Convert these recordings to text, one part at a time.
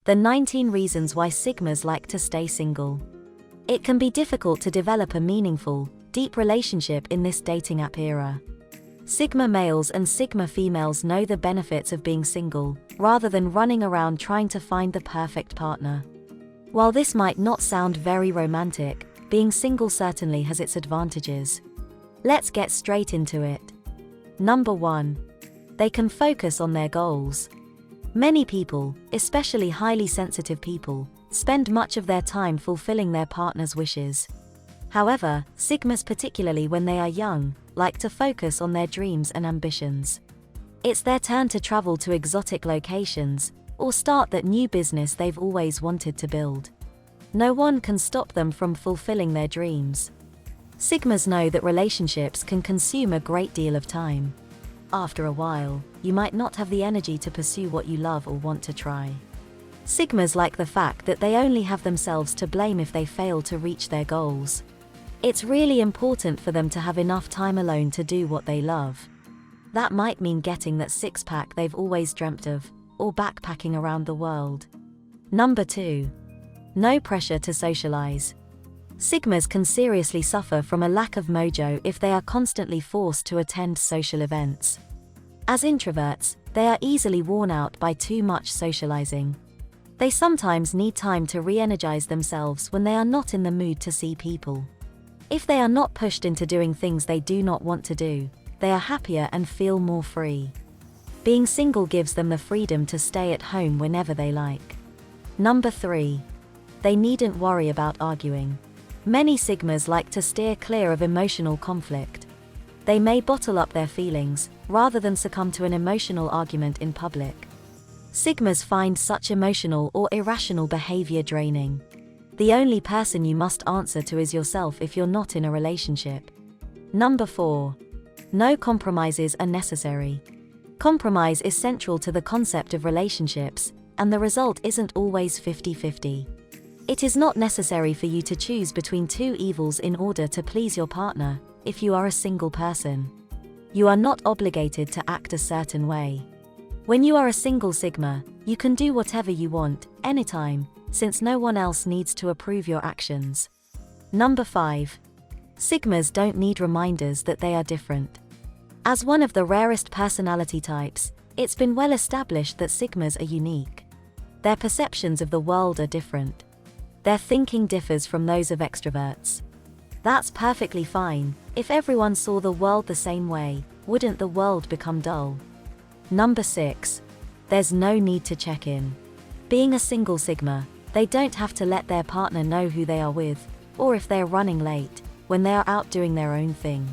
The 19 reasons why Sigmas like to stay single. It can be difficult to develop a meaningful, deep relationship in this dating app era. Sigma males and Sigma females know the benefits of being single, rather than running around trying to find the perfect partner. While this might not sound very romantic, being single certainly has its advantages. Let's get straight into it. Number 1. They can focus on their goals. Many people, especially highly sensitive people, spend much of their time fulfilling their partner's wishes. However, Sigmas, particularly when they are young, like to focus on their dreams and ambitions. It's their turn to travel to exotic locations, or start that new business they've always wanted to build. No one can stop them from fulfilling their dreams. Sigmas know that relationships can consume a great deal of time. After a while, you might not have the energy to pursue what you love or want to try. Sigmas like the fact that they only have themselves to blame if they fail to reach their goals. It's really important for them to have enough time alone to do what they love. That might mean getting that six-pack they've always dreamt of, or backpacking around the world. Number 2. No pressure to socialize. Sigmas can seriously suffer from a lack of mojo if they are constantly forced to attend social events. As introverts, they are easily worn out by too much socializing. They sometimes need time to re-energize themselves when they are not in the mood to see people. If they are not pushed into doing things they do not want to do, they are happier and feel more free. Being single gives them the freedom to stay at home whenever they like. Number 3. They needn't worry about arguing. Many Sigmas like to steer clear of emotional conflict. They may bottle up their feelings, rather than succumb to an emotional argument in public. Sigmas find such emotional or irrational behavior draining. The only person you must answer to is yourself if you're not in a relationship. Number 4. No compromises are necessary. Compromise is central to the concept of relationships, and the result isn't always 50-50. It is not necessary for you to choose between two evils in order to please your partner, if you are a single person. You are not obligated to act a certain way. When you are a single Sigma, you can do whatever you want, anytime, since no one else needs to approve your actions. Number 5. Sigmas don't need reminders that they are different. As one of the rarest personality types, it's been well established that Sigmas are unique. Their perceptions of the world are different. Their thinking differs from those of extroverts. That's perfectly fine. If everyone saw the world the same way, wouldn't the world become dull? Number 6. There's no need to check in. Being a single Sigma, they don't have to let their partner know who they are with, or if they're running late, when they are out doing their own thing.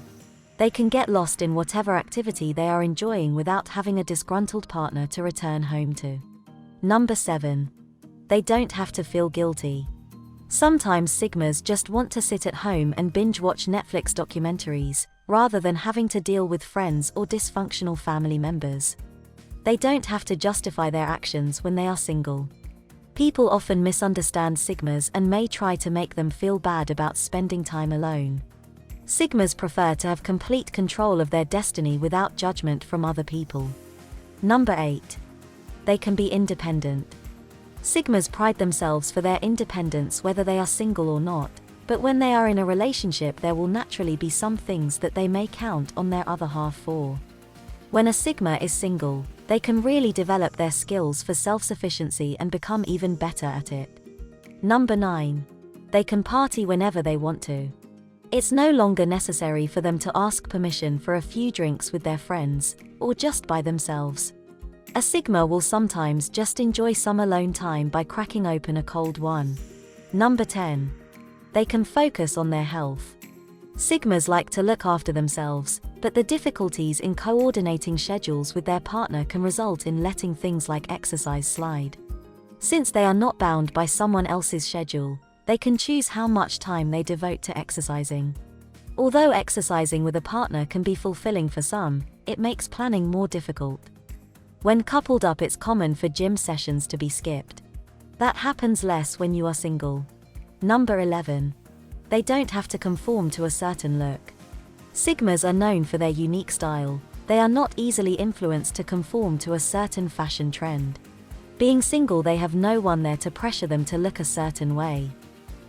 They can get lost in whatever activity they are enjoying without having a disgruntled partner to return home to. Number 7. They don't have to feel guilty. Sometimes Sigmas just want to sit at home and binge-watch Netflix documentaries, rather than having to deal with friends or dysfunctional family members. They don't have to justify their actions when they are single. People often misunderstand Sigmas and may try to make them feel bad about spending time alone. Sigmas prefer to have complete control of their destiny without judgment from other people. Number 8. They can be independent. Sigmas pride themselves for their independence whether they are single or not, but when they are in a relationship there will naturally be some things that they may count on their other half for. When a Sigma is single, they can really develop their skills for self-sufficiency and become even better at it. Number 9. They can party whenever they want to. It's no longer necessary for them to ask permission for a few drinks with their friends, or just by themselves. A Sigma will sometimes just enjoy some alone time by cracking open a cold one. Number 10. They can focus on their health. Sigmas like to look after themselves, but the difficulties in coordinating schedules with their partner can result in letting things like exercise slide. Since they are not bound by someone else's schedule, they can choose how much time they devote to exercising. Although exercising with a partner can be fulfilling for some, it makes planning more difficult. When coupled up, it's common for gym sessions to be skipped. That happens less when you are single. Number 11. They don't have to conform to a certain look. Sigmas are known for their unique style. They are not easily influenced to conform to a certain fashion trend. Being single, they have no one there to pressure them to look a certain way.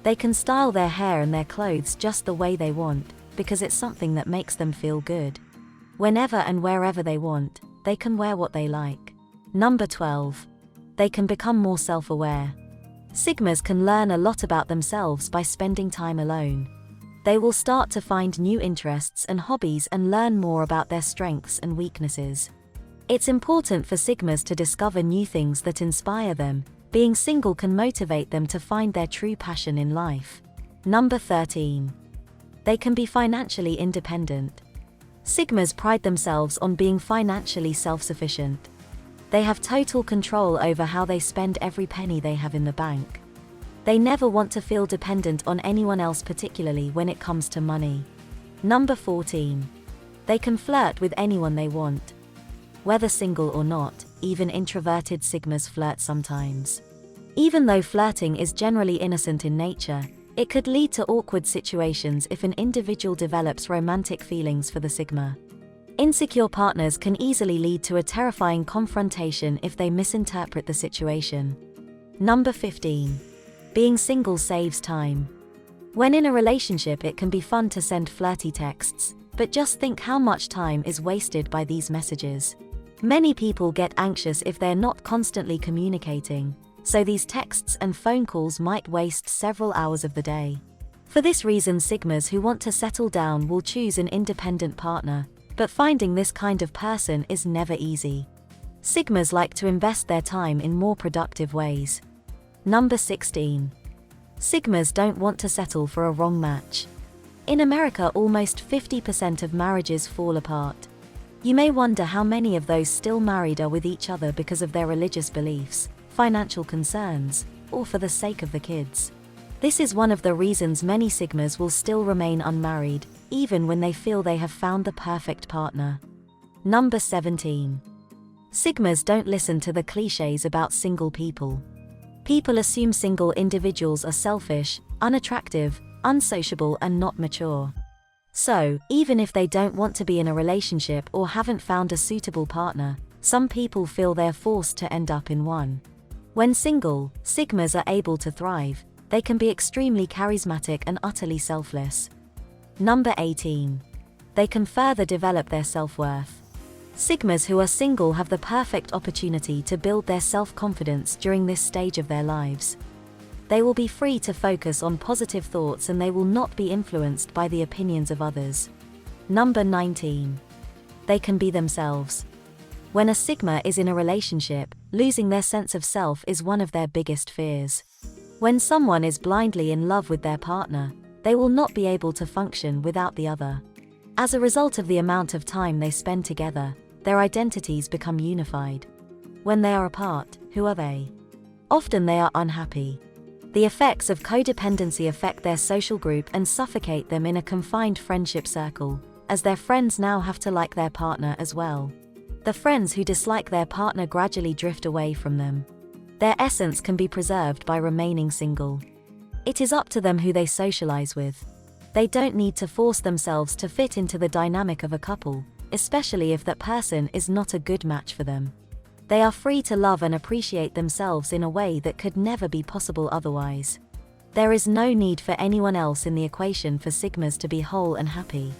They can style their hair and their clothes just the way they want, because it's something that makes them feel good. Whenever and wherever they want, they can wear what they like. Number 12. They can become more self-aware. Sigmas can learn a lot about themselves by spending time alone. They will start to find new interests and hobbies and learn more about their strengths and weaknesses. It's important for Sigmas to discover new things that inspire them. Being single can motivate them to find their true passion in life. Number 13. They can be financially independent. Sigmas pride themselves on being financially self-sufficient. They have total control over how they spend every penny they have in the bank. They never want to feel dependent on anyone else, particularly when it comes to money. Number 14. They can flirt with anyone they want. Whether single or not, even introverted Sigmas flirt sometimes. Even though flirting is generally innocent in nature, it could lead to awkward situations if an individual develops romantic feelings for the Sigma. Insecure partners can easily lead to a terrifying confrontation if they misinterpret the situation. Number 15. Being single saves time. When in a relationship, it can be fun to send flirty texts, but just think how much time is wasted by these messages. Many people get anxious if they're not constantly communicating, so these texts and phone calls might waste several hours of the day. For this reason, Sigmas who want to settle down will choose an independent partner, but finding this kind of person is never easy. Sigmas like to invest their time in more productive ways. Number 16. Sigmas don't want to settle for a wrong match. In America, almost 50% of marriages fall apart. You may wonder how many of those still married are with each other because of their religious beliefs, financial concerns, or for the sake of the kids. This is one of the reasons many Sigmas will still remain unmarried, even when they feel they have found the perfect partner. Number 17. Sigmas don't listen to the clichés about single people. People assume single individuals are selfish, unattractive, unsociable, and not mature. So, even if they don't want to be in a relationship or haven't found a suitable partner, some people feel they're forced to end up in one. When single, Sigmas are able to thrive. They can be extremely charismatic and utterly selfless. Number 18. They can further develop their self-worth. Sigmas who are single have the perfect opportunity to build their self-confidence during this stage of their lives. They will be free to focus on positive thoughts and they will not be influenced by the opinions of others. Number 19. They can be themselves. When a Sigma is in a relationship, losing their sense of self is one of their biggest fears. When someone is blindly in love with their partner, they will not be able to function without the other. As a result of the amount of time they spend together, their identities become unified. When they are apart, who are they? Often they are unhappy. The effects of codependency affect their social group and suffocate them in a confined friendship circle, as their friends now have to like their partner as well. The friends who dislike their partner gradually drift away from them. Their essence can be preserved by remaining single. It is up to them who they socialize with. They don't need to force themselves to fit into the dynamic of a couple, especially if that person is not a good match for them. They are free to love and appreciate themselves in a way that could never be possible otherwise. There is no need for anyone else in the equation for Sigmas to be whole and happy.